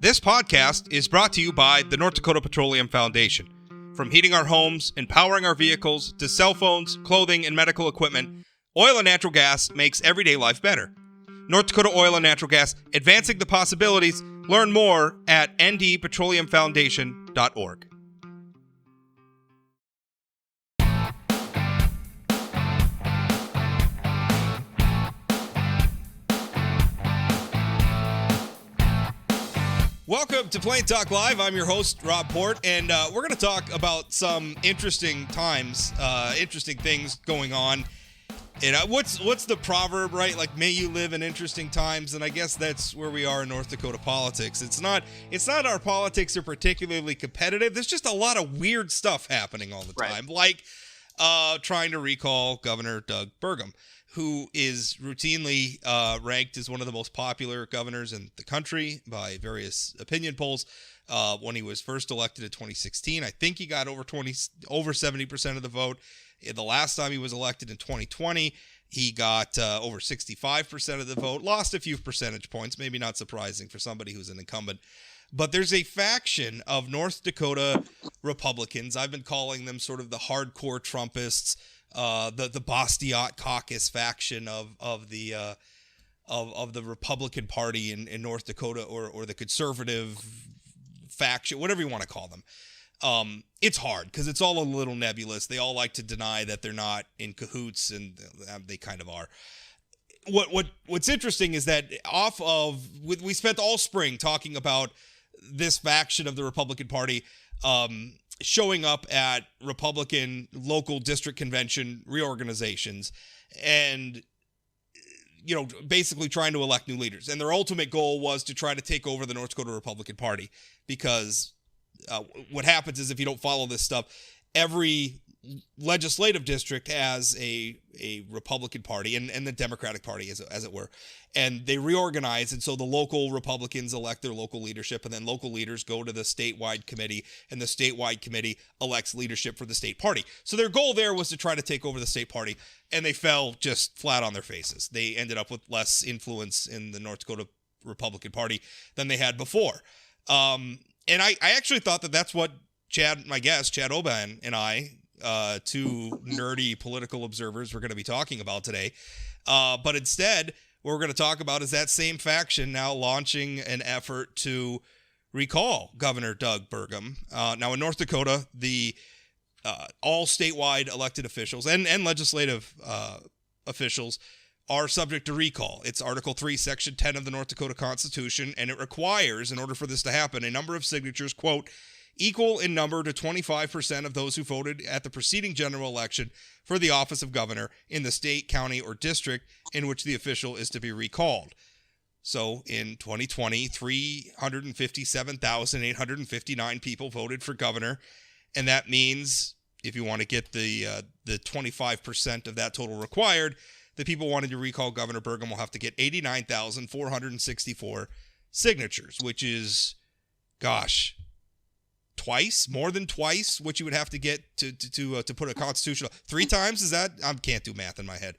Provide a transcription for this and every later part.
This podcast is brought to you by the North Dakota Petroleum Foundation. From heating our homes and powering our vehicles to cell phones, clothing, and medical equipment, oil and natural gas makes everyday life better. North Dakota Oil and Natural Gas, advancing the possibilities. Learn more at ndpetroleumfoundation.org. Welcome to Plain Talk Live. I'm your host, Rob Port, and we're going to talk about some interesting times, interesting things going on. And what's the proverb, right? Like, may you live in interesting times, and I guess that's where we are in North Dakota politics. It's not our politics are particularly competitive. There's just a lot of weird stuff happening all the time, like trying to recall Governor Doug Burgum, who is routinely ranked as one of the most popular governors in the country by various opinion polls. When he was first elected in 2016, I think he got over 70% of the vote. The last time he was elected in 2020, he got over 65% of the vote, lost a few percentage points, maybe not surprising for somebody who's an incumbent. But there's a faction of North Dakota Republicans. I've been calling them sort of the hardcore Trumpists, the Bastiat caucus faction of the Republican Party in North Dakota, or the conservative faction, whatever you want to call them. It's hard because it's all a little nebulous. They all like to deny that they're not in cahoots, and they kind of are. What's interesting is that we spent all spring talking about this faction of the Republican Party showing up at Republican local district convention reorganizations and, basically trying to elect new leaders. And their ultimate goal was to try to take over the North Dakota Republican Party, because what happens is, if you don't follow this stuff, every legislative district has a Republican Party and the Democratic Party, as it were, and they reorganize, and so the local Republicans elect their local leadership, and then local leaders go to the statewide committee, and the statewide committee elects leadership for the state party. So their goal there was to try to take over the state party, and they fell just flat on their faces. They ended up with less influence in the North Dakota Republican Party than they had before. And I actually thought that that's what my guest, Chad Oban, and I, two nerdy political observers, we're going to be talking about today. But instead, what we're going to talk about is that same faction now launching an effort to recall Governor Doug Burgum. Now, in North Dakota, the all statewide elected officials and legislative officials are subject to recall. It's Article 3, Section 10 of the North Dakota Constitution, and it requires, in order for this to happen, a number of signatures, quote, equal in number to 25% of those who voted at the preceding general election for the office of governor in the state, county, or district in which the official is to be recalled. So in 2020, 357,859 people voted for governor, and that means, if you want to get the 25% of that total required, the people wanting to recall Governor Burgum will have to get 89,464 signatures, which is, more than twice what you would have to get to put a constitutional. 3 times, is that? I can't do math in my head.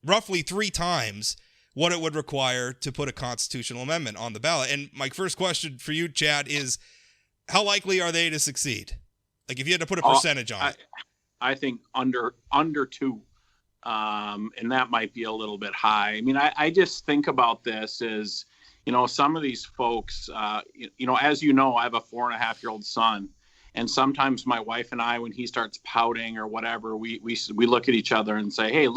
Roughly 3 times what it would require to put a constitutional amendment on the ballot. And my first question for you, Chad, is how likely are they to succeed? Like, if you had to put a percentage on it. I think under 2. And that might be a little bit high. I mean, I just think about this as, some of these folks, as you know, I have a 4.5-year-old son, and sometimes my wife and I, when he starts pouting or whatever, we look at each other and say, hey,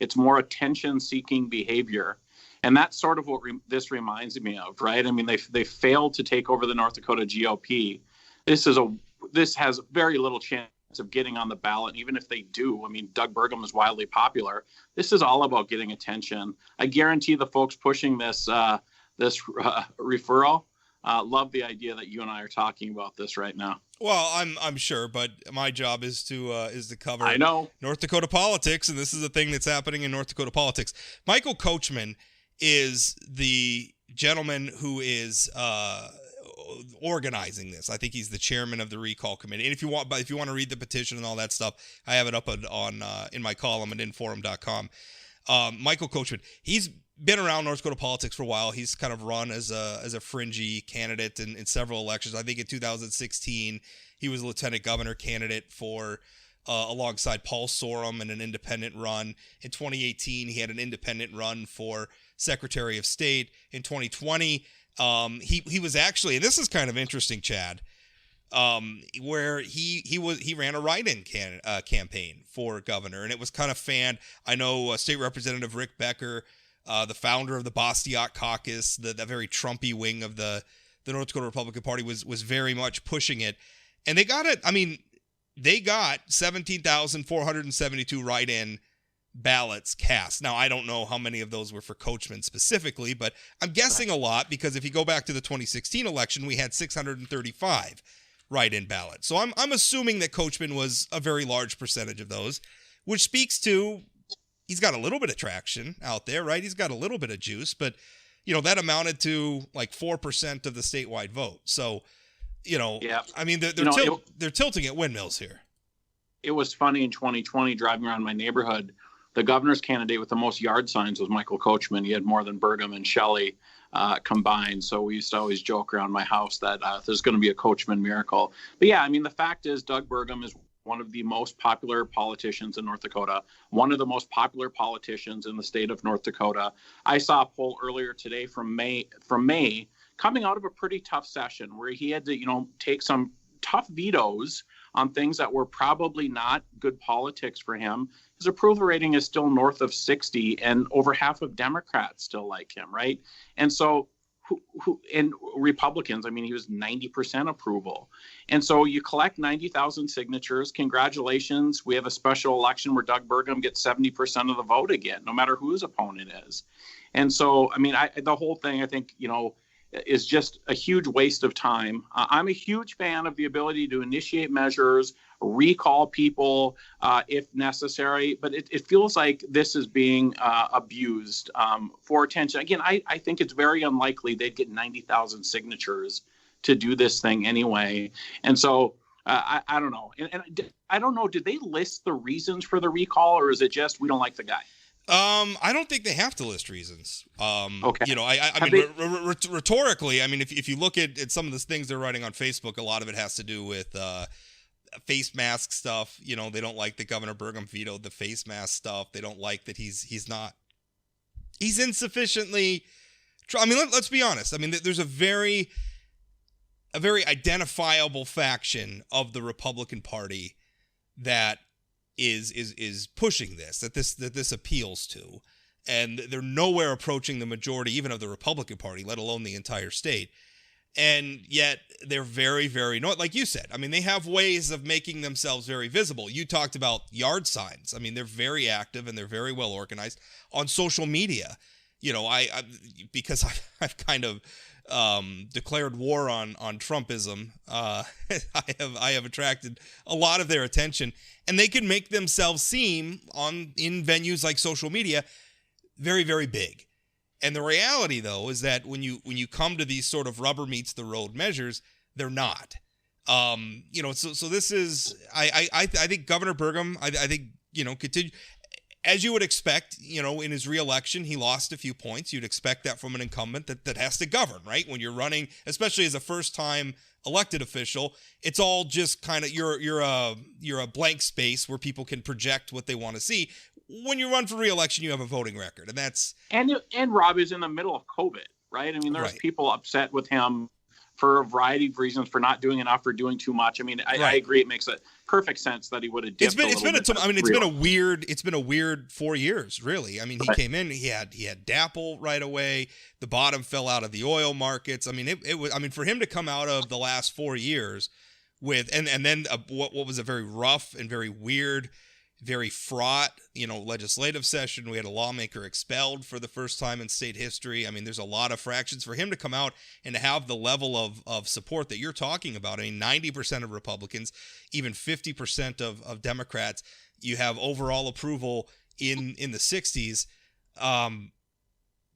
it's more attention-seeking behavior. And that's sort of what this reminds me of, right? I mean, they failed to take over the North Dakota GOP. This has very little chance of getting on the ballot. And even if they do, I mean, Doug Burgum is wildly popular. This is all about getting attention. I guarantee the folks pushing this referral love the idea that you and I are talking about this right now. Well, I'm sure, but my job is to cover North Dakota politics, and this is a thing that's happening in North Dakota politics. Michael Coachman is the gentleman who is organizing this. I think he's the chairman of the recall committee. And if you want to read the petition and all that stuff, I have it up on in my column at inforum.com. Michael Coachman, he's been around North Dakota politics for a while. He's kind of run as a fringy candidate in several elections. I think in 2016 he was a lieutenant governor candidate for alongside Paul Sorum in an independent run. In 2018 he had an independent run for Secretary of State. In 2020 he was actually, and this is kind of interesting, Chad, where he ran a write-in campaign for governor, and it was kind of fanned. I know State Representative Rick Becker, the founder of the Bastiat Caucus, the very Trumpy wing of the North Dakota Republican Party, was very much pushing it, and they got it. I mean, they got 17,472 write-in ballots cast. Now, I don't know how many of those were for Coachman specifically, but I'm guessing a lot, because if you go back to the 2016 election, we had 635 write-in ballots. So I'm assuming that Coachman was a very large percentage of those, which speaks to he's got a little bit of traction out there, right? He's got a little bit of juice, but that amounted to like 4% of the statewide vote. So, yeah. I mean, they're tilting at windmills here. It was funny in 2020 driving around my neighborhood. The governor's candidate with the most yard signs was Michael Coachman. He had more than Burgum and Shelley combined. So we used to always joke around my house that there's going to be a Coachman miracle. But yeah, I mean, the fact is Doug Burgum is one of the most popular politicians in North Dakota, one of the most popular politicians in the state of North Dakota. I saw a poll earlier today from May coming out of a pretty tough session where he had to, take some tough vetoes on things that were probably not good politics for him. His approval rating is still north of 60, and over half of Democrats still like him, right? And so, and Republicans, I mean, he was 90% approval. And so you collect 90,000 signatures. Congratulations. We have a special election where Doug Burgum gets 70% of the vote again, no matter who his opponent is. And so, I mean, the whole thing, I think, is just a huge waste of time. I'm a huge fan of the ability to initiate measures, recall people if necessary, but it feels like this is being abused for attention. Again, I think it's very unlikely they'd get 90,000 signatures to do this thing anyway. And so I don't know. And I don't know, did they list the reasons for the recall, or is it just we don't like the guy? I don't think they have to list reasons. Okay. I mean, rhetorically, I mean, if you look at some of the things they're writing on Facebook, a lot of it has to do with face mask stuff. They don't like that Governor Burgum vetoed the face mask stuff. They don't like that he's insufficiently. I mean, let's be honest. I mean, there's a very identifiable faction of the Republican Party that is pushing that this appeals to, and they're nowhere approaching the majority even of the Republican Party, let alone the entire state. And yet they're very, very, like you said, I mean, they have ways of making themselves very visible. You talked about yard signs. I mean, they're very active and they're very well organized on social media. Because I've kind of declared war on Trumpism. I have attracted a lot of their attention, and they can make themselves seem in venues like social media very, very big. And the reality, though, is that when you come to these sort of rubber meets the road measures, they're not. So this is I think Governor Burgum, I think continue. As you would expect, in his reelection, he lost a few points. You'd expect that from an incumbent that has to govern, right? When you're running, especially as a first-time elected official, it's all just kind of you're a blank space where people can project what they want to see. When you run for reelection, you have a voting record, and that's and Rob is in the middle of COVID, right? I mean, there's people upset with him for a variety of reasons, for not doing enough or doing too much. I mean, I agree. It makes a perfect sense that he would have dipped it's been a weird 4 years, really. I mean, he came in, he had DAPL right away. The bottom fell out of the oil markets. I mean, it was, for him to come out of the last 4 years with, and then what was a very rough and very weird, very fraught, legislative session. We had a lawmaker expelled for the first time in state history. I mean, there's a lot of fractions. For him to come out and to have the level of support that you're talking about, I mean, 90% of Republicans, even 50% of Democrats, you have overall approval in the 60s.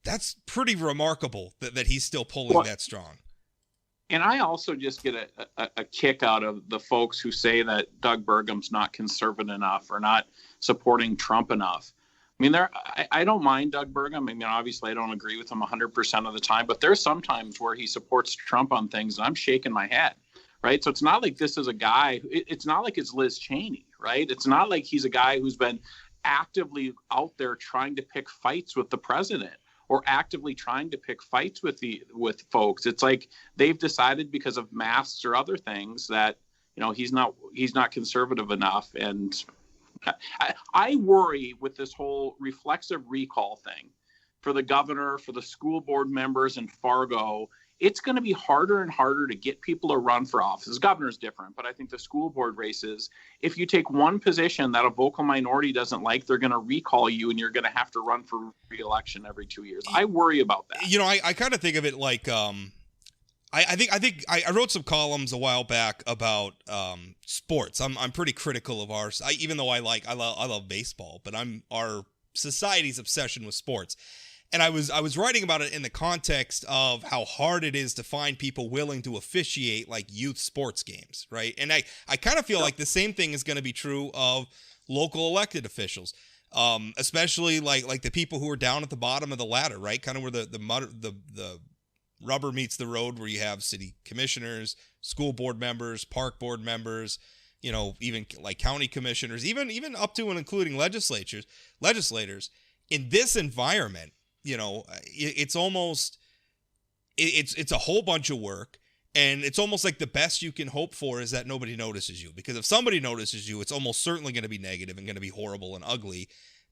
That's pretty remarkable that he's still pulling that strong. And I also just get a kick out of the folks who say that Doug Burgum's not conservative enough or not supporting Trump enough. I mean, I don't mind Doug Burgum. I mean, obviously, I don't agree with him 100% of the time, but there's some times where he supports Trump on things, and I'm shaking my head, right? So it's not like this is a guy. It's not like it's Liz Cheney, right? It's not like he's a guy who's been actively out there trying to pick fights with the president or actively trying to pick fights with folks. It's like they've decided because of masks or other things that, you know, he's not conservative enough. And I worry with this whole reflexive recall thing for the governor, for the school board members in Fargo. It's going to be harder and harder to get people to run for office. The governor's different, but I think the school board races, if you take one position that a vocal minority doesn't like, they're going to recall you and you're going to have to run for re-election every 2 years. I worry about that. You know, I kind of think of it like, I think I wrote some columns a while back about sports. I'm pretty critical of ours, even though I love baseball, but our society's obsession with sports. And I was writing about it in the context of how hard it is to find people willing to officiate like youth sports games, right? And I kind of feel like the same thing is going to be true of local elected officials, especially like the people who are down at the bottom of the ladder, right? Kind of where the rubber meets the road, where you have city commissioners, school board members, park board members, you know, even like county commissioners, even up to and including legislators. In this environment, you know, it's almost it's a whole bunch of work, and it's almost like the best you can hope for is that nobody notices you, because if somebody notices you, it's almost certainly going to be negative and going to be horrible and ugly.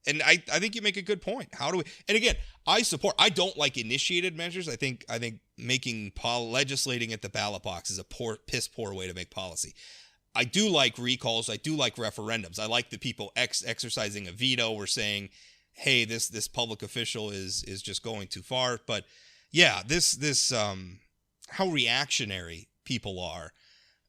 And I think you make a good point. How do we? And again, I don't like initiated measures. I think making legislating at the ballot box is a piss poor way to make policy. I do like recalls. I do like referendums. I like the people exercising a veto or saying, hey, this public official is just going too far. But yeah, this how reactionary people are.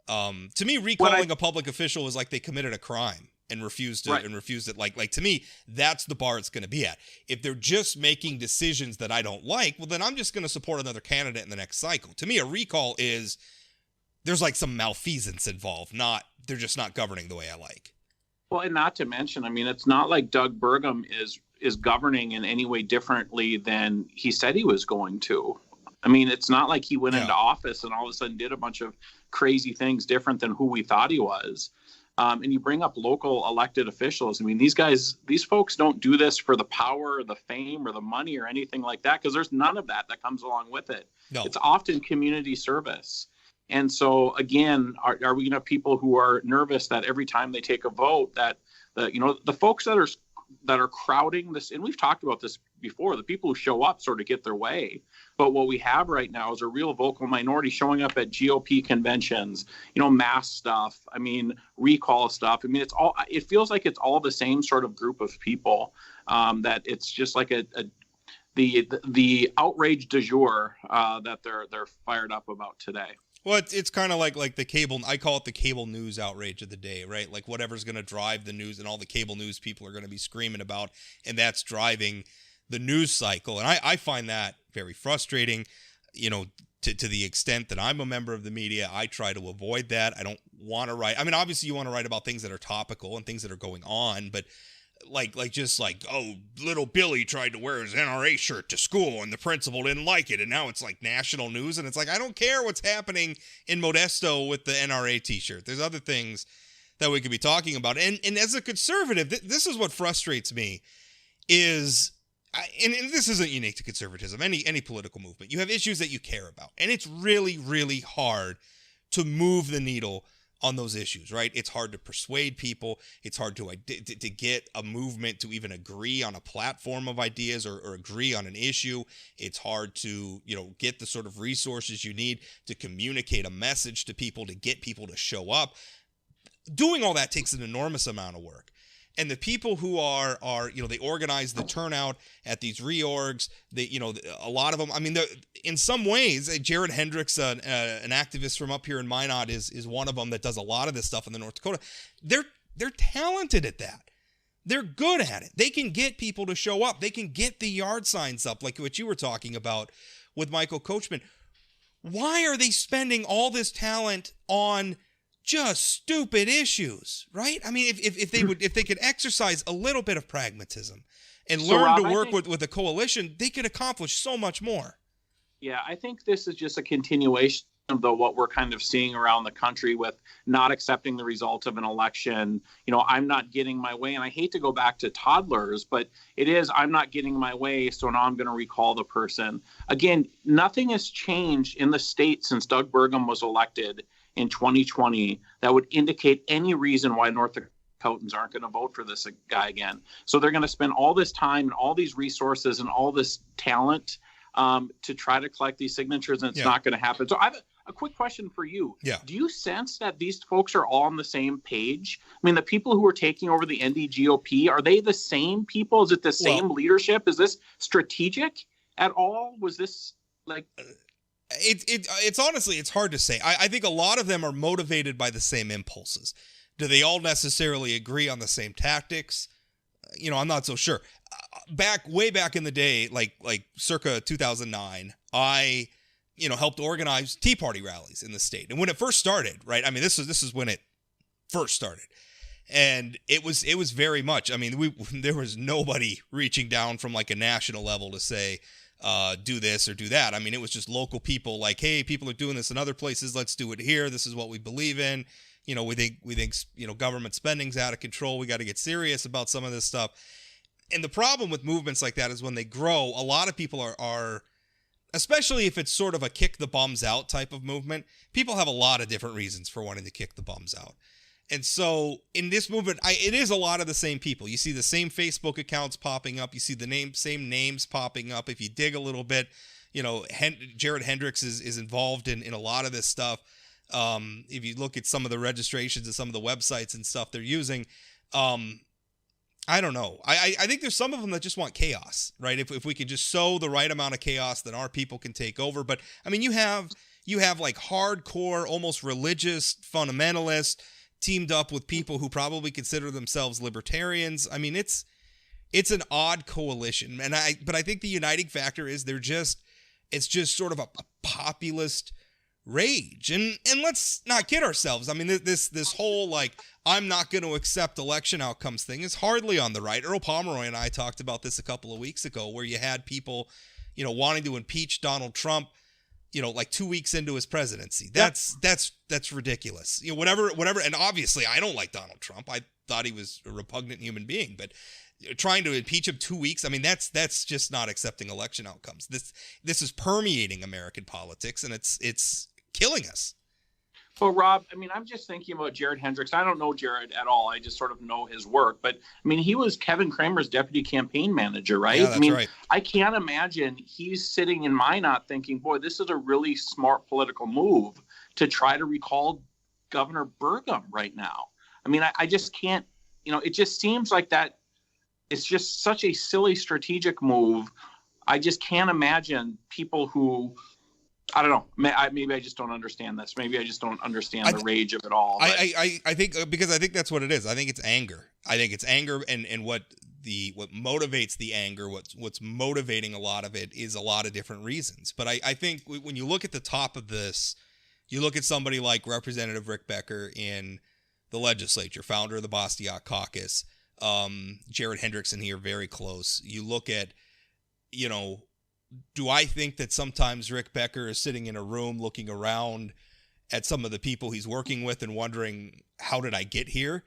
To me, recalling a public official is like they committed a crime and refused it. Like to me, that's the bar it's going to be at. If they're just making decisions that I don't like, well, then I'm just going to support another candidate in the next cycle. To me, a recall is there's like some malfeasance involved, not they're just not governing the way I like. Well, and not to mention, I mean, it's not like Doug Burgum is governing in any way differently than he said he was going to. I mean, it's not like he went into office and all of a sudden did a bunch of crazy things different than who we thought he was. And you bring up local elected officials. I mean, these folks don't do this for the power or the fame or the money or anything like that, because there's none of that comes along with it. No. It's often community service. And so, again, are we going to have people who are nervous that every time they take a vote that the folks that are crowding this, and we've talked about this before, the people who show up sort of get their way. But what we have right now is a real vocal minority showing up at GOP conventions, mass stuff. I mean, recall stuff. I mean, it feels like it's all the same sort of group of people, that it's just like the outrage du jour that they're fired up about today. Well, it's kind of like the cable. I call it the cable news outrage of the day, right? Like whatever's going to drive the news, and all the cable news people are going to be screaming about, and that's driving the news cycle. And I find that very frustrating, to the extent that I'm a member of the media. I try to avoid that. I don't want to write. I mean, obviously you want to write about things that are topical and things that are going on, but oh, little Billy tried to wear his NRA shirt to school and the principal didn't like it, and now it's like national news, and it's like, I don't care what's happening in Modesto with the NRA t-shirt. There's other things that we could be talking about. And as a conservative, this is what frustrates me is, and this isn't unique to conservatism, any political movement. You have issues that you care about, and it's really, really hard to move the needle on those issues, right? It's hard to persuade people. It's hard to get a movement to even agree on a platform of ideas or agree on an issue. It's hard to, get the sort of resources you need to communicate a message to people, to get people to show up. Doing all that takes an enormous amount of work. And the people who are they organize the turnout at these reorgs. A lot of them. I mean, in some ways, Jared Hendricks, an activist from up here in Minot, is one of them that does a lot of this stuff in the North Dakota. They're talented at that. They're good at it. They can get people to show up. They can get the yard signs up, like what you were talking about with Michael Coachman. Why are they spending all this talent on just stupid issues, right? I mean, if they could exercise a little bit of pragmatism and So, learn Rob, to work with a coalition, they could accomplish so much more. Yeah, I think this is just a continuation of what we're kind of seeing around the country with not accepting the result of an election. I'm not getting my way. And I hate to go back to toddlers, but it is, I'm not getting my way, so now I'm going to recall the person. Again, nothing has changed in the state since Doug Burgum was elected in 2020 that would indicate any reason why North Dakotans aren't going to vote for this guy again. So they're going to spend all this time and all these resources and all this talent to try to collect these signatures, and it's not going to happen. So I have a quick question for you. Yeah. Do you sense that these folks are all on the same page? I mean, the people who are taking over the NDGOP, are they the same people? Is it the same leadership? Is this strategic at all? Was this like... It's honestly, it's hard to say. I think a lot of them are motivated by the same impulses. Do they all necessarily agree on the same tactics? I'm not so sure. Way back in the day, like circa 2009, I helped organize Tea Party rallies in the state. And when it first started, right? I mean, this is when it first started. And it was very much, I mean, there was nobody reaching down from like a national level to say, do this or do that. I mean, it was just local people like, hey, people are doing this in other places. Let's do it here. This is what we believe in. We think, government spending's out of control. We got to get serious about some of this stuff. And the problem with movements like that is when they grow, a lot of people are especially if it's sort of a kick the bums out type of movement, people have a lot of different reasons for wanting to kick the bums out. And so in this movement, it is a lot of the same people. You see the same Facebook accounts popping up. You see the same names popping up. If you dig a little bit, Jared Hendricks is involved in a lot of this stuff. If you look at some of the registrations and some of the websites and stuff they're using, I don't know. I think there's some of them that just want chaos, right? If we can just sow the right amount of chaos, then our people can take over. But I mean, you have like hardcore, almost religious fundamentalists teamed up with people who probably consider themselves libertarians. I mean, it's an odd coalition, but I think the uniting factor is it's just sort of a populist rage. And let's not kid ourselves. I mean, this whole like, I'm not going to accept election outcomes thing is hardly on the right. Earl Pomeroy and I talked about this a couple of weeks ago, where you had people, wanting to impeach Donald Trump, like 2 weeks into his presidency. That's ridiculous. Whatever. And obviously I don't like Donald Trump. I thought he was a repugnant human being, but trying to impeach him 2 weeks, I mean, that's just not accepting election outcomes. This is permeating American politics, and it's killing us. Well, Rob, I mean, I'm just thinking about Jared Hendricks. I don't know Jared at all. I just sort of know his work. But, I mean, he was Kevin Cramer's deputy campaign manager, right? Yeah, that's right. I can't imagine he's sitting in Minot thinking, boy, this is a really smart political move to try to recall Governor Burgum right now. I mean, I just can't, it just seems like that. It's just such a silly strategic move. I just can't imagine people who, I don't know. Maybe I just don't understand this. Maybe I just don't understand the rage of it all. I think because I think that's what it is. I think it's anger. I think it's anger, and what motivates the anger, what's motivating a lot of it is a lot of different reasons. But I think when you look at the top of this, you look at somebody like Representative Rick Becker in the legislature, founder of the Bastiat Caucus. Jared Hendricks in here, very close. You look at, do I think that sometimes Rick Becker is sitting in a room looking around at some of the people he's working with and wondering, how did I get here?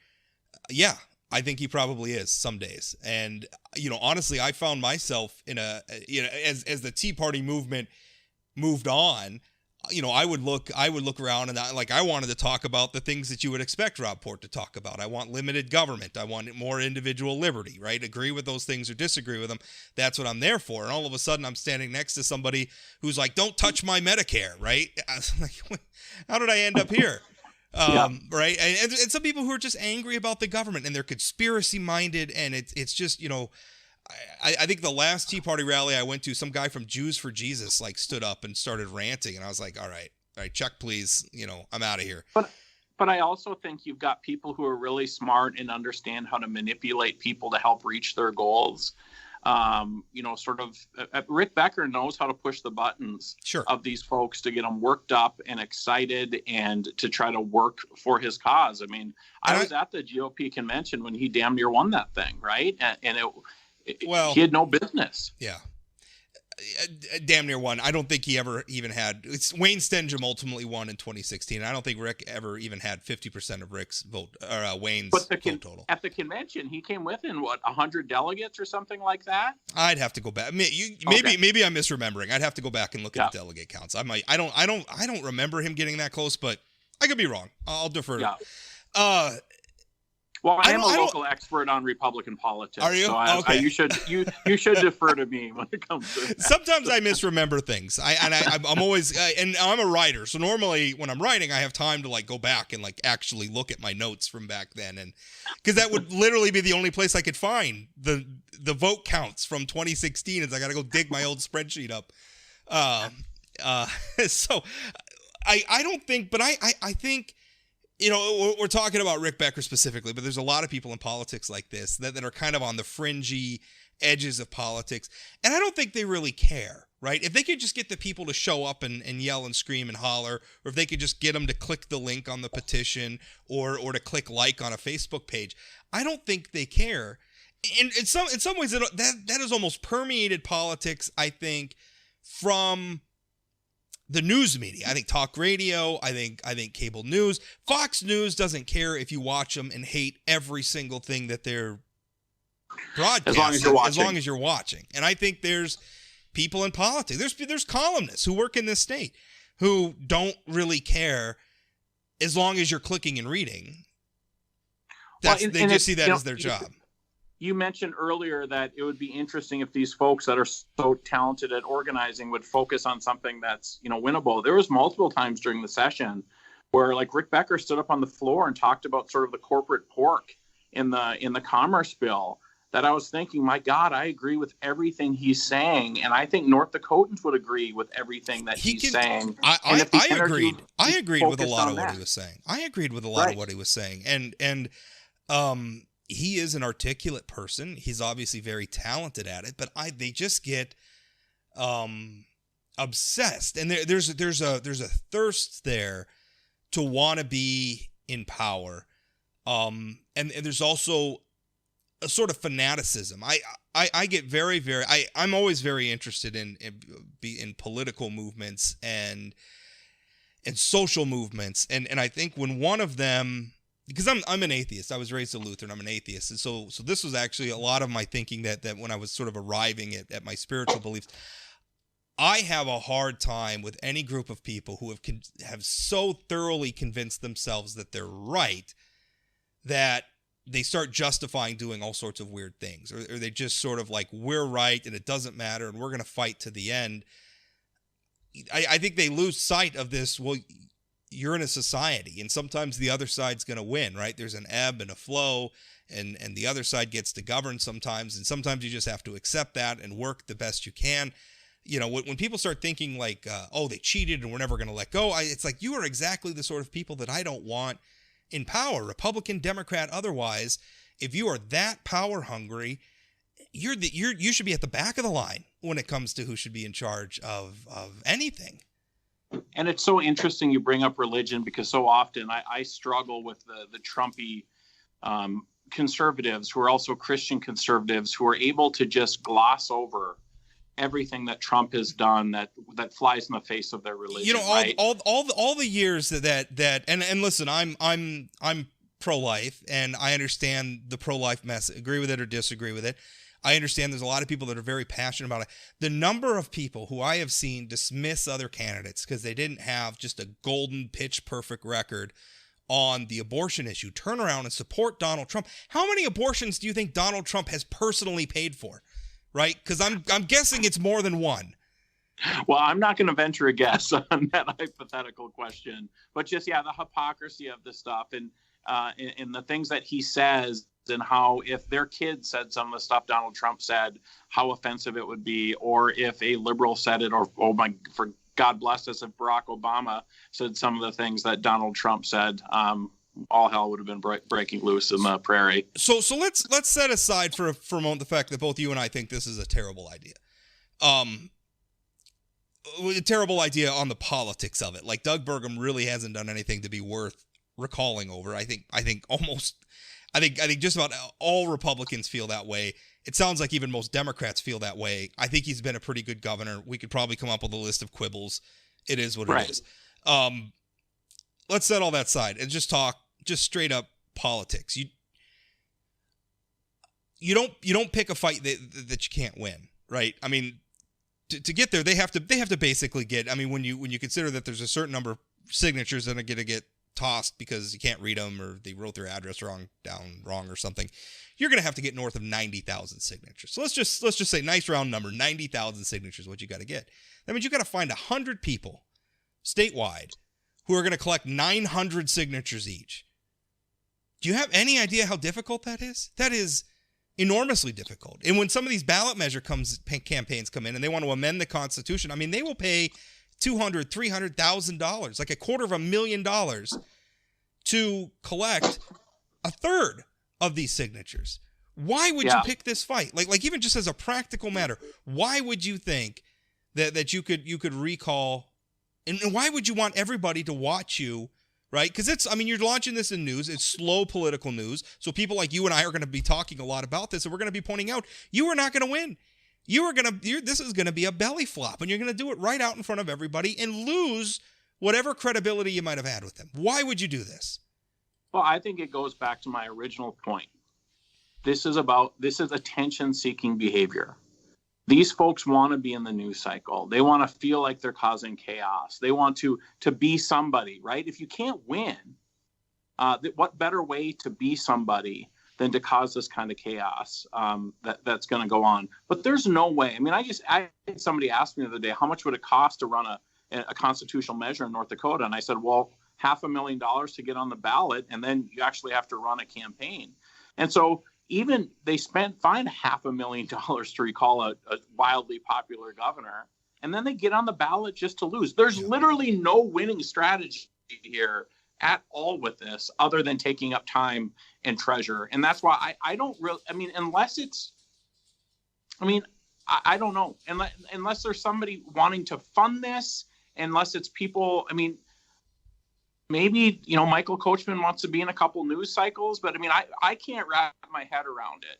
Yeah, I think he probably is some days. And, honestly, I found myself in as the Tea Party movement moved on, I would look around and I wanted to talk about the things that you would expect Rob Port to talk about. I want limited government. I want more individual liberty, right? Agree with those things or disagree with them. That's what I'm there for. And all of a sudden I'm standing next to somebody who's like, don't touch my Medicare, right? I was like, how did I end up here? Right. And some people who are just angry about the government and they're conspiracy minded. And it's just, I think the last Tea Party rally I went to, some guy from Jews for Jesus stood up and started ranting, and I was like, all right, check please, I'm out of here. But I also think you've got people who are really smart and understand how to manipulate people to help reach their goals. Rick Becker knows how to push the buttons of these folks to get them worked up and excited and to try to work for his cause. I mean, I was at the GOP convention when he damn near won that thing, right? And Well, he had no business. Yeah. Damn near won. I don't think he ever even had. Wayne Stenhjem ultimately won in 2016. I don't think Rick ever even had 50% of Rick's vote or Wayne's vote total. At the convention, he came within 100 delegates or something like that. I'd have to go back. Maybe I'm misremembering. I'd have to go back and look at the delegate counts. I don't remember him getting that close, but I could be wrong. I'll defer to him. Well, I am a local expert on Republican politics. Are you? So okay. You should defer to me when it comes to that. Sometimes I misremember things. I'm always and I'm a writer, so normally when I'm writing, I have time to like go back and like actually look at my notes from back then, and because that would literally be the only place I could find the vote counts from 2016. Is I got to go dig my old spreadsheet up. So I don't think, but I think. You know, we're talking about Rick Becker specifically, but there's a lot of people in politics like this that are kind of on the fringy edges of politics. And I don't think they really care, right? If they could just get the people to show up and yell and scream and holler, or if they could just get them to click the link on the petition or to click like on a Facebook page, I don't think they care. In some ways, that has almost permeated politics, I think, from the news media. I think talk radio, I think cable news. Fox News doesn't care if you watch them and hate every single thing that they're broadcasting as long as you're watching. And I think there's people in politics. There's columnists who work in this state who don't really care as long as you're clicking and reading. They just see that as their job. You mentioned earlier that it would be interesting if these folks that are so talented at organizing would focus on something that's, winnable. There was multiple times during the session where like Rick Becker stood up on the floor and talked about sort of the corporate pork in the commerce bill that I was thinking, my God, I agree with everything he's saying. And I think North Dakotans would agree with everything that he's saying. I agreed. I agreed with a lot of what he was saying. I agreed with a lot of what he was saying. And he is an articulate person. He's obviously very talented at it, but they just get obsessed, and there's a thirst there to want to be in power, and there's also a sort of fanaticism. I get very I'm always very interested in political movements and social movements, and I think when one of them. Because I'm an atheist. I was raised a Lutheran. I'm an atheist. And so this was actually a lot of my thinking that when I was sort of arriving at my spiritual beliefs, I have a hard time with any group of people who have so thoroughly convinced themselves that they're right that they start justifying doing all sorts of weird things. Or they just sort of like, we're right and it doesn't matter and we're going to fight to the end. I think they lose sight of this, well, you're in a society and sometimes the other side's going to win, right? There's an ebb and a flow and the other side gets to govern sometimes. And sometimes you just have to accept that and work the best you can. When people start thinking like, they cheated and we're never going to let go. It's like, you are exactly the sort of people that I don't want in power, Republican, Democrat, otherwise. If you are that power hungry, you should be at the back of the line when it comes to who should be in charge of anything. And it's so interesting you bring up religion because so often I struggle with the Trumpy conservatives who are also Christian conservatives who are able to just gloss over everything that Trump has done that flies in the face of their religion. Right? all the years that and listen, I'm pro-life and I understand the pro-life message, agree with it or disagree with it. I understand there's a lot of people that are very passionate about it. The number of people who I have seen dismiss other candidates because they didn't have just a golden pitch perfect record on the abortion issue, turn around and support Donald Trump. How many abortions do you think Donald Trump has personally paid for? Right? Because I'm guessing it's more than one. Well, I'm not going to venture a guess on that hypothetical question, but just, the hypocrisy of this stuff and the things that he says and how if their kid said some of the stuff Donald Trump said, how offensive it would be, or if a liberal said it, or, for God bless us, if Barack Obama said some of the things that Donald Trump said, all hell would have been breaking loose in the prairie. So let's set aside for a moment the fact that both you and I think this is a terrible idea. A terrible idea on the politics of it. Like Doug Burgum really hasn't done anything to be worth recalling over. I think just about all Republicans feel that way. It sounds like even most Democrats feel that way. I think he's been a pretty good governor. We could probably come up with a list of quibbles. It is what it is. Let's set all that aside and just talk just straight up politics. You don't pick a fight that you can't win, right? I mean, to get there, they have to basically get. I mean, when you consider that there's a certain number of signatures that are going to get tossed because you can't read them or they wrote their address wrong or something, you're going to have to get north of 90,000 signatures. So let's just say, nice round number, 90,000 signatures. What you got to get? That means you got to find 100 people statewide who are going to collect 900 signatures each. Do you have any idea how difficult that is? That is enormously difficult. And when some of these ballot measure campaigns come in and they want to amend the Constitution, I mean, they will pay $200,000, $300,000, like $250,000 to collect a third of these signatures. Why would you pick this fight? Like even just as a practical matter, why would you think that you could recall, and why would you want everybody to watch you? Right? Because you're launching this in news. It's slow political news. So people like you and I are going to be talking a lot about this, and we're going to be pointing out, you are not going to win. This is going to be a belly flop, and you're going to do it right out in front of everybody and lose whatever credibility you might have had with them. Why would you do this? Well, I think it goes back to my original point. This is attention-seeking behavior. These folks want to be in the news cycle. They want to feel like they're causing chaos. They want to be somebody, right? If you can't win, what better way to be somebody than to cause this kind of chaos that's going to go on? But there's no way. I mean, I had somebody ask me the other day, how much would it cost to run a constitutional measure in North Dakota? And I said, well, $500,000 to get on the ballot, and then you actually have to run a campaign. And so even they find $500,000 to recall a wildly popular governor, and then they get on the ballot just to lose. There's literally no winning strategy here at all with this, other than taking up time and treasure. And that's why I don't really, I mean, unless it's, I mean, I don't know, unless there's somebody wanting to fund this, unless it's people, I mean, maybe, Michael Coachman wants to be in a couple news cycles, but I mean, I can't wrap my head around it.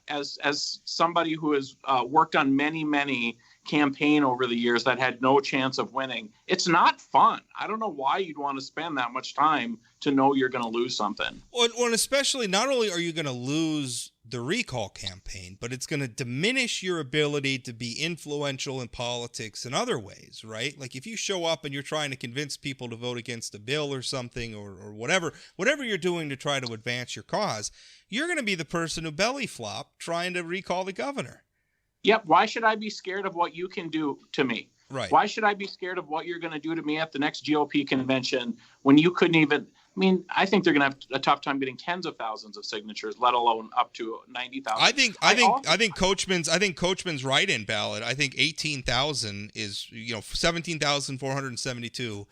As somebody who has worked on many campaign over the years that had no chance of winning, it's not fun. I don't know why you'd want to spend that much time to know you're going to lose something. Well, and especially, not only are you going to lose the recall campaign, but it's going to diminish your ability to be influential in politics in other ways, right? Like if you show up and you're trying to convince people to vote against a bill or something, or whatever you're doing to try to advance your cause, you're going to be the person who belly flop trying to recall the governor. Yep. Why should I be scared of what you can do to me? Right. Why should I be scared of what you're going to do to me at the next GOP convention when you couldn't even? I mean, I think they're going to have a tough time getting tens of thousands of signatures, let alone up to 90,000. I think Coachman's write-in ballot, I think 18,000 is 17,472.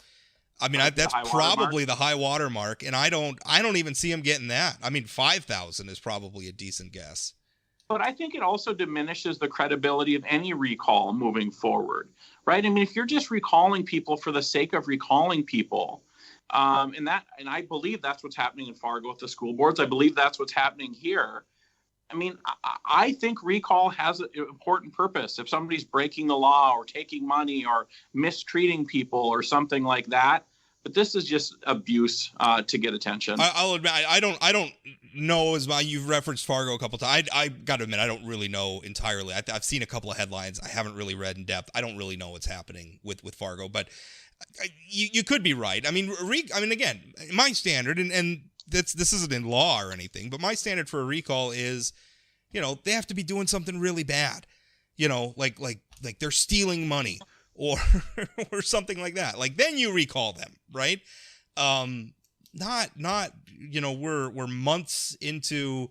I mean, that's probably the high water mark, and I don't even see him getting that. I mean, 5,000 is probably a decent guess. But I think it also diminishes the credibility of any recall moving forward, right? I mean, if you're just recalling people for the sake of recalling people, and I believe that's what's happening in Fargo with the school boards. I believe that's what's happening here. I mean, I think recall has an important purpose. If somebody's breaking the law or taking money or mistreating people or something like that. But this is just abuse to get attention. I'll admit, I don't know as much. You've referenced Fargo a couple times. I got to admit, I don't really know entirely. I've seen a couple of headlines. I haven't really read in depth. I don't really know what's happening with Fargo, but you could be right. I mean, again, my standard, and this isn't in law or anything, but my standard for a recall is, they have to be doing something really bad, like they're stealing money. Or something like that. Like then you recall them, right? Not we're months into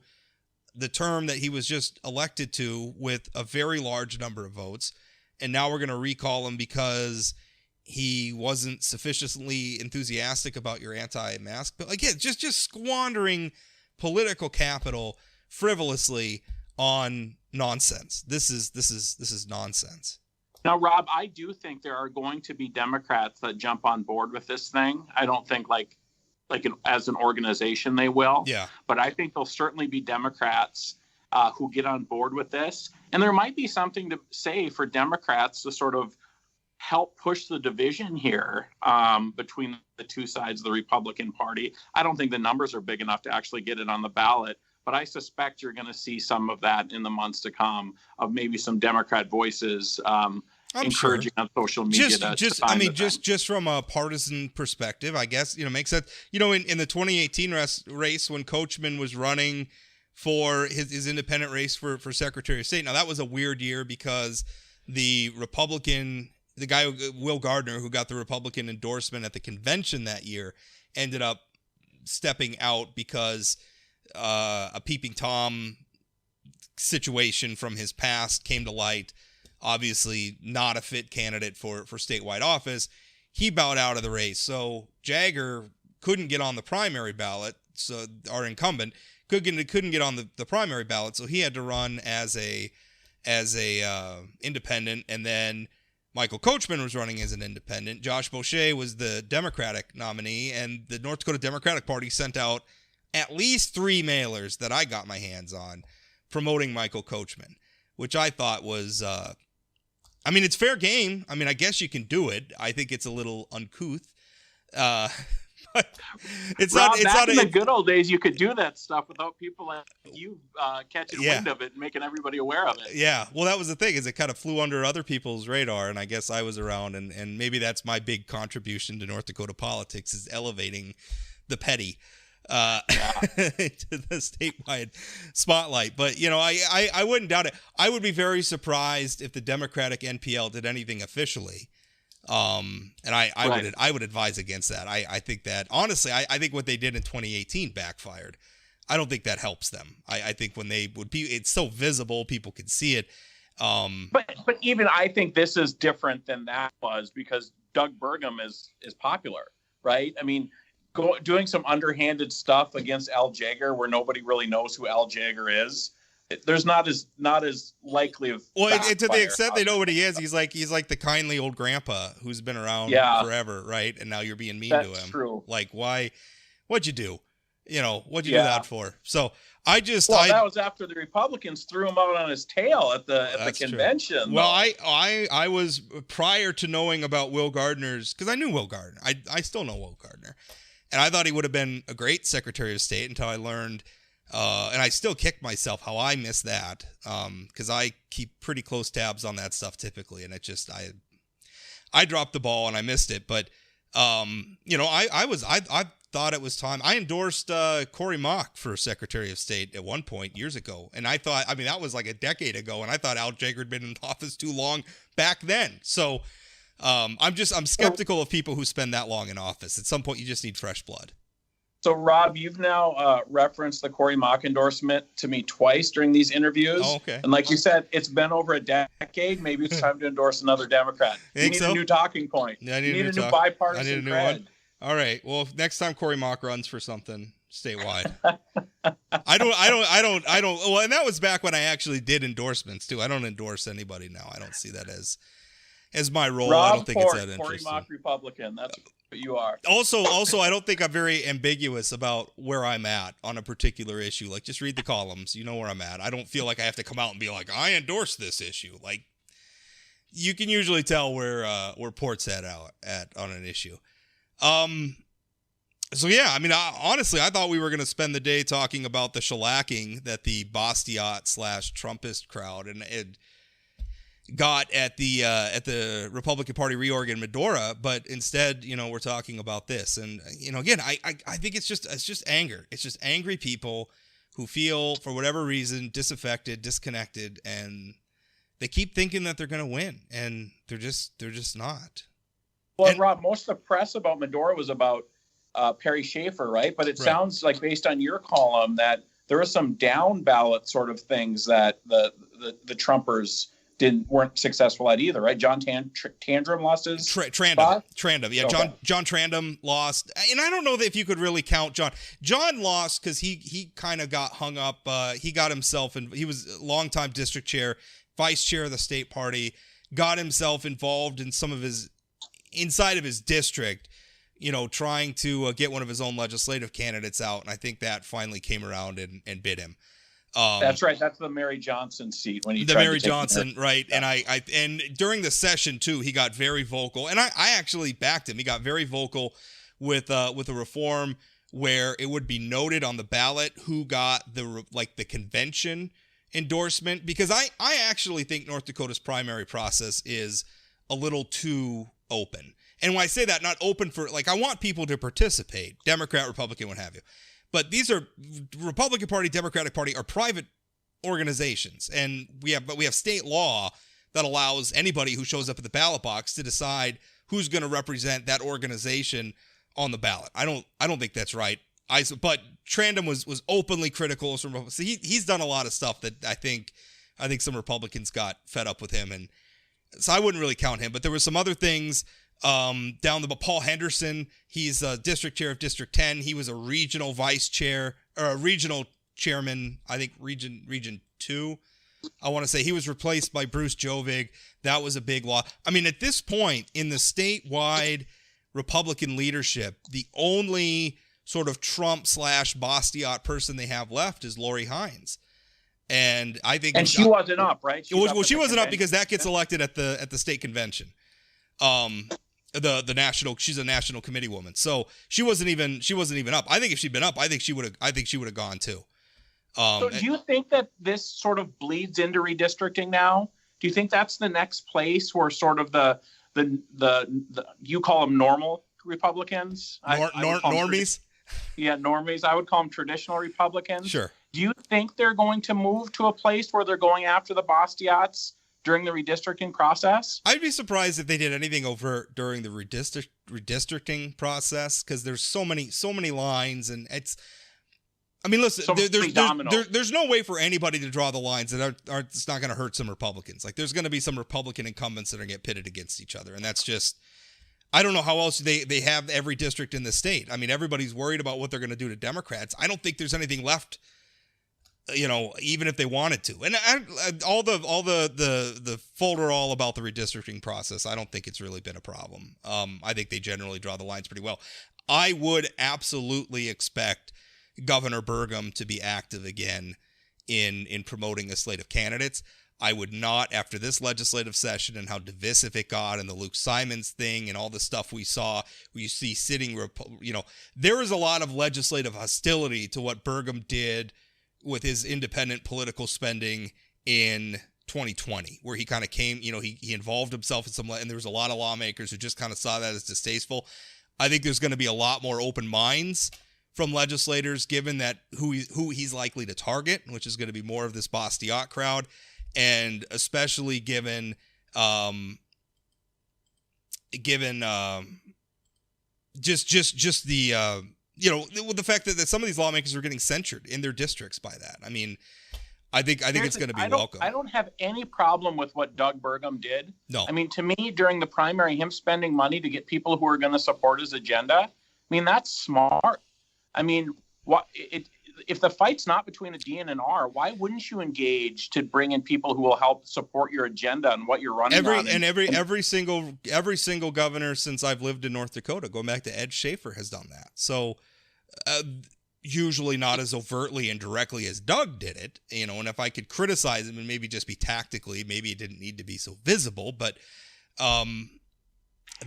the term that he was just elected to with a very large number of votes, and now we're going to recall him because he wasn't sufficiently enthusiastic about your anti-mask bill. Again, just squandering political capital frivolously on nonsense. This is nonsense. Now, Rob, I do think there are going to be Democrats that jump on board with this thing. I don't think as an organization they will. Yeah. But I think there'll certainly be Democrats who get on board with this. And there might be something to say for Democrats to sort of help push the division here between the two sides of the Republican Party. I don't think the numbers are big enough to actually get it on the ballot, but I suspect you're going to see some of that in the months to come, of maybe some Democrat voices encouraging on social media. Just from a partisan perspective, I guess, makes sense. In the 2018 race when Coachman was running for his independent race for Secretary of State. Now, that was a weird year because the guy, Will Gardner, who got the Republican endorsement at the convention that year, ended up stepping out because a peeping Tom situation from his past came to light. Obviously not a fit candidate for statewide office. He bowed out of the race. So Jagger couldn't get on the primary ballot. So our incumbent couldn't get on the primary ballot. So he had to run as a independent. And then Michael Coachman was running as an independent. Josh Boucher was the Democratic nominee, and the North Dakota Democratic Party sent out at least 3 mailers that I got my hands on promoting Michael Coachman, which I thought was, it's fair game. I guess you can do it. I think it's a little uncouth. But it's Rob, not. Back in the good old days, you could do that stuff without people like you catching wind of it and making everybody aware of it. Yeah. Well, that was the thing, is it kind of flew under other people's radar, and I guess I was around, and maybe that's my big contribution to North Dakota politics, is elevating the petty to the statewide spotlight. But I wouldn't doubt it. I would be very surprised if the Democratic-NPL did anything officially. And I would advise against that. I think that, honestly, I think what they did in 2018 backfired. I don't think that helps them. I think when they would be, it's so visible, people can see it. But even I think this is different than that was, because Doug Burgum is popular, right? Doing some underhanded stuff against Al Jaeger where nobody really knows who Al Jaeger is. There's not as likely of. Well, to the extent they know what he is, he's like the kindly old grandpa who's been around forever, right? And now you're being mean to him. That's true. Like, why? What'd you do? What'd you do that for? So that was after the Republicans threw him out on his tail at the convention. True. Well, I was, prior to knowing about Will Gardner's, because I knew Will Gardner. I still know Will Gardner, and I thought he would have been a great Secretary of State until I learned. And I still kick myself how I missed that, because I keep pretty close tabs on that stuff typically, and I dropped the ball and I missed it. But I thought it was time. I endorsed Cory Mock for Secretary of State at one point years ago, and I thought, that was like a decade ago, and I thought Al Jaeger had been in office too long back then. So I'm skeptical of people who spend that long in office. At some point, you just need fresh blood. So, Rob, you've now referenced the Cory Mock endorsement to me twice during these interviews. Oh, okay. And like you said, it's been over a decade. Maybe it's time to endorse another Democrat. You need a new talking point. Yeah, you need a new bipartisan cred. All right. Well, next time Cory Mock runs for something statewide, I don't. Well, and that was back when I actually did endorsements too. I don't endorse anybody now. I don't see that as my role. Rob I don't think Ford, it's that interesting. Cory Mock Republican. That's what you are. Also, I don't think I'm very ambiguous about where I'm at on a particular issue. Like, just read the columns. You know where I'm at. I don't feel like I have to come out and be like, I endorse this issue. Like, you can usually tell where Port's at on an issue. So yeah, honestly, I thought we were going to spend the day talking about the shellacking that the Bastiat/Trumpist crowd and got at the Republican Party reorg in Medora, but instead, we're talking about this. And again, I think it's just anger. It's just angry people who feel, for whatever reason, disaffected, disconnected, and they keep thinking that they're going to win, and they're just not. Well, Rob, most of the press about Medora was about Perry Schaefer, right? But it sounds like, based on your column, that there were some down ballot sort of things that the Trumpers weren't successful at either, right? John Tandrum lost his spot? Trandum, yeah. Okay. John Trandum lost, and I don't know if you could really count John. John lost because he kind of got hung up. He got himself, and he was a longtime district chair, vice chair of the state party, got himself involved in some of his inside of his district, trying to get one of his own legislative candidates out, and I think that finally came around and bit him. That's right. That's the Mary Johnson seat when he the tried Mary to take Johnson, right? Yeah. And during the session too, he got very vocal, and I actually backed him. He got very vocal with a reform where it would be noted on the ballot who got the convention endorsement, because I actually think North Dakota's primary process is a little too open. And when I say that, not open for, like, I want people to participate, Democrat, Republican, what have you. But these are Republican Party, Democratic Party are private organizations, and we have state law that allows anybody who shows up at the ballot box to decide who's going to represent that organization on the ballot. I don't think that's right. But Trandom was openly critical. So he's done a lot of stuff that I think some Republicans got fed up with him, and so I wouldn't really count him. But there were some other things down Paul Henderson. He's a district chair of District 10. He was a regional vice chair or a regional chairman. I think region 2. I want to say he was replaced by Bruce Jovig. That was a big loss. I mean, at this point in the statewide Republican leadership, the only sort of Trump / Bastiat person they have left is Lori Hines. And I think, and she wasn't up, right? She wasn't up because that gets elected at the state convention. The national, she's a national committee woman, so she wasn't even up. I think if she'd been up, I think she would have gone too. So do you think that this sort of bleeds into redistricting now? Do you think that's the next place where sort of the you call them normal Republicans? Normies? Yeah, normies. I would call them traditional Republicans. Sure. Do you think they're going to move to a place where they're going after the Bastiats during the redistricting process? I'd be surprised if they did anything overt during the redistricting process, because there's so many lines, and it's. I mean, listen, there's no way for anybody to draw the lines that aren't. It's not going to hurt some Republicans. Like, there's going to be some Republican incumbents that are going to get pitted against each other, and that's just. I don't know how else they have every district in the state. I mean, everybody's worried about what they're going to do to Democrats. I don't think there's anything left. Even if they wanted to, and all the folderol about the redistricting process, I don't think it's really been a problem. I think they generally draw the lines pretty well. I would absolutely expect Governor Burgum to be active again in promoting a slate of candidates. I would not, after this legislative session and how divisive it got, and the Luke Simons thing and all the stuff we saw, where you see there is a lot of legislative hostility to what Burgum did with his independent political spending in 2020, where he kind of came, he involved himself in and there was a lot of lawmakers who just kind of saw that as distasteful. I think there's going to be a lot more open minds from legislators, given that who he's likely to target, which is going to be more of this Bastiat crowd, and especially given just the with the fact that some of these lawmakers are getting censured in their districts by that. I mean, I think it's going to be welcome. I don't have any problem with what Doug Burgum did. No. I mean, to me, during the primary, him spending money to get people who are going to support his agenda, I mean, that's smart. I mean, if the fight's not between a D and an R, why wouldn't you engage to bring in people who will help support your agenda and what you're running on? Every single governor since I've lived in North Dakota, going back to Ed Schaefer, has done that. So usually not as overtly and directly as Doug did it, and if I could criticize him and maybe just be tactically, maybe it didn't need to be so visible, but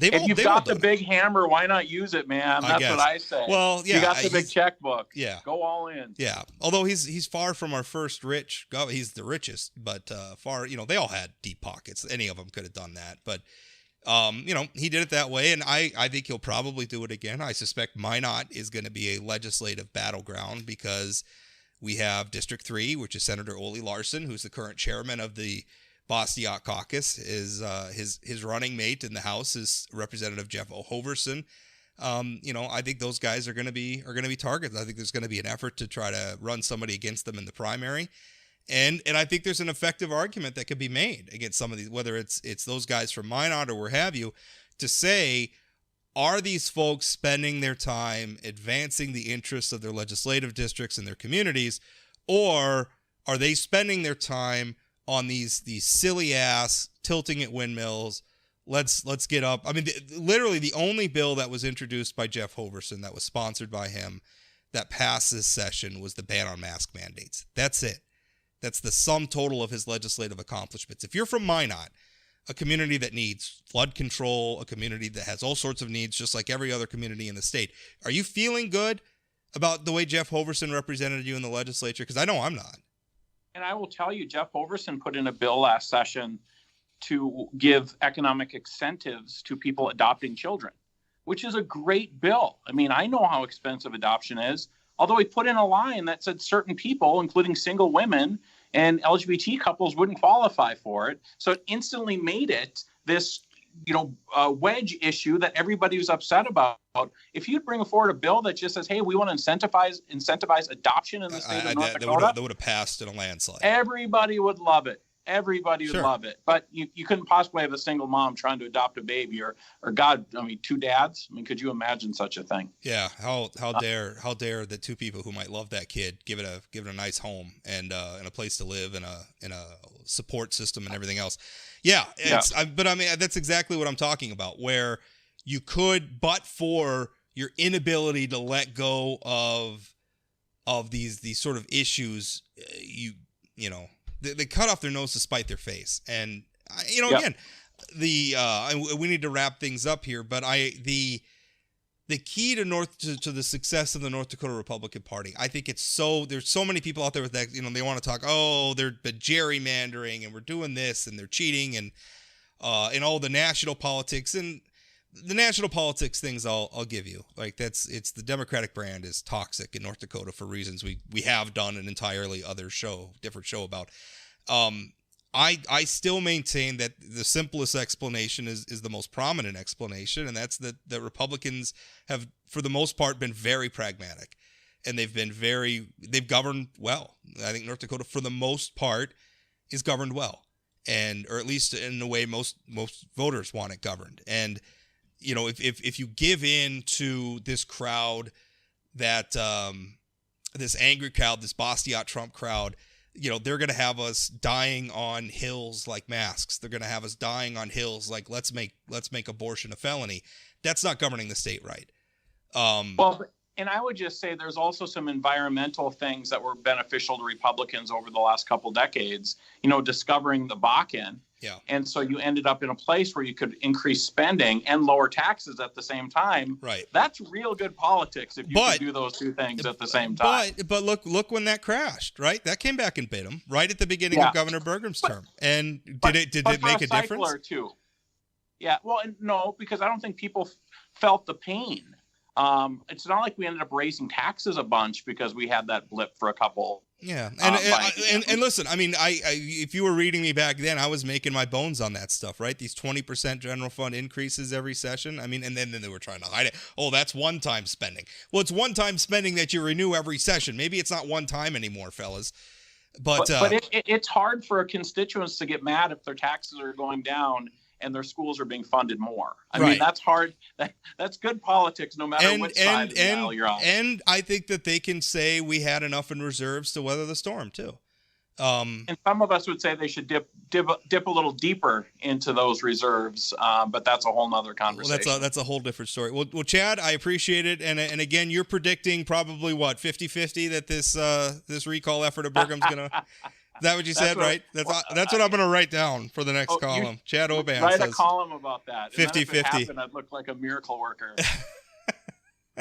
if you've got the big hammer, why not use it, man? That's what I say. Well, yeah, you got the big checkbook. Yeah, go all in. Yeah, although he's far from our first rich. He's the richest, but far. They all had deep pockets. Any of them could have done that, but he did it that way, and I think he'll probably do it again. I suspect Minot is going to be a legislative battleground, because we have District 3, which is Senator Ole Larson, who's the current chairman of the Bastiat Caucus. His running mate in the House is Representative Jeff Hoverson. I think those guys are going to be targets. I think there's going to be an effort to try to run somebody against them in the primary, and I think there's an effective argument that could be made against some of these, whether it's those guys from Minot or where have you, to say, are these folks spending their time advancing the interests of their legislative districts and their communities, or are they spending their time on these silly ass tilting at windmills? Let's get up. I mean, literally the only bill that was introduced by Jeff Hoverson that was sponsored by him that passed this session was the ban on mask mandates. That's it. That's the sum total of his legislative accomplishments. If you're from Minot, a community that needs flood control, a community that has all sorts of needs, just like every other community in the state, are you feeling good about the way Jeff Hoverson represented you in the legislature? Because I know I'm not. And I will tell you, Jeff Hoverson put in a bill last session to give economic incentives to people adopting children, which is a great bill. I mean, I know how expensive adoption is, although he put in a line that said certain people, including single women and LGBT couples, wouldn't qualify for it. So it instantly made it this, wedge issue that everybody was upset about. If you'd bring forward a bill that just says, hey, we want to incentivize adoption in the state of North Dakota, that would have passed in a landslide. Everybody would love it. Everybody would love it. But you couldn't possibly have a single mom trying to adopt a baby or God, two dads. Could you imagine such a thing? Yeah. How dare the two people who might love that kid give it a nice home and a place to live and a support system and everything else. Yeah. But that's exactly what I'm talking about, where you could, but for your inability to let go of these sort of issues, they cut off their nose to spite their face. And, again, we need to wrap things up here, but the key to the success of the North Dakota Republican Party, I think there's so many people out there with that, they want to talk, they're gerrymandering and we're doing this and they're cheating and all the national politics. And the national politics things I'll give you. Like it's the Democratic brand is toxic in North Dakota for reasons we have done an entirely different show about. I still maintain that the simplest explanation is the most prominent explanation, and that's that the Republicans have, for the most part, been very pragmatic, and they've governed well. I think North Dakota, for the most part, is governed well, or at least in the way most voters want it governed. And if you give in to this crowd, that this angry crowd, this Bastiat Trump crowd, they're going to have us dying on hills like masks. They're going to have us dying on hills like let's make abortion a felony. That's not governing the state right. And I would just say there's also some environmental things that were beneficial to Republicans over the last couple decades, discovering the Bakken. Yeah. And so you ended up in a place where you could increase spending and lower taxes at the same time. Right. That's real good politics if you can do those two things at the same time. But look when that crashed, right? That came back and bit him right at the beginning of Governor Burgum's term. And did it make a difference? Too. Yeah. Well, no, because I don't think people felt the pain. It's not like we ended up raising taxes a bunch because we had that blip for a couple. Yeah, and listen, if you were reading me back then, I was making my bones on that stuff, right? These 20% general fund increases every session. And then they were trying to hide it. Oh, that's one-time spending. Well, it's one-time spending that you renew every session. Maybe it's not one time anymore, fellas. But it's hard for constituents to get mad if their taxes are going down and their schools are being funded more. I mean, that's hard. That's good politics, no matter which side of the aisle you're on. And I think that they can say we had enough in reserves to weather the storm too. And some of us would say they should dip a little deeper into those reserves, but that's a whole nother conversation. Well, that's a whole different story. Well, Chad, I appreciate it, and again, you're predicting probably what 50-50 that this recall effort of Burgum's gonna. Is that what you said, right? That's what I'm going to write down for the next column. Chad Oban write says a column about that. 50-50. I'd look like a miracle worker.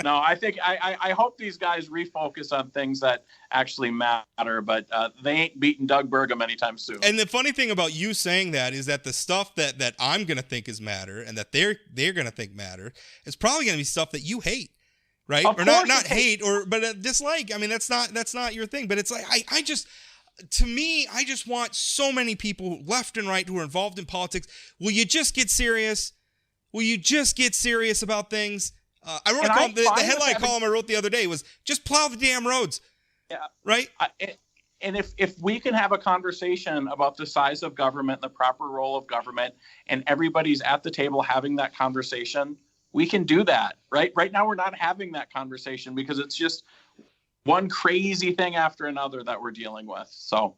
No, I think I hope these guys refocus on things that actually matter, but they ain't beating Doug Burgum anytime soon. And the funny thing about you saying that is that the stuff that I'm going to think is matter and that they're going to think matter is probably going to be stuff that you hate. Right? Or not hate but dislike. I mean, that's not your thing, but it's like to me, I just want so many people left and right who are involved in politics. Will you just get serious? Will you just get serious about things? I wrote the headline column I wrote the other day was just plow the damn roads. Yeah. Right? And if we can have a conversation about the size of government, the proper role of government, and everybody's at the table having that conversation, we can do that. Right now, we're not having that conversation because it's just one crazy thing after another that we're dealing with. So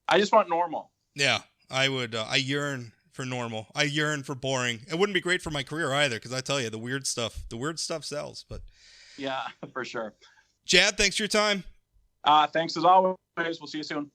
I just want normal. Yeah, I would. I yearn for normal. I yearn for boring. It wouldn't be great for my career either, because I tell you, the weird stuff sells. But yeah, for sure. Chad, thanks for your time. Thanks as always. We'll see you soon.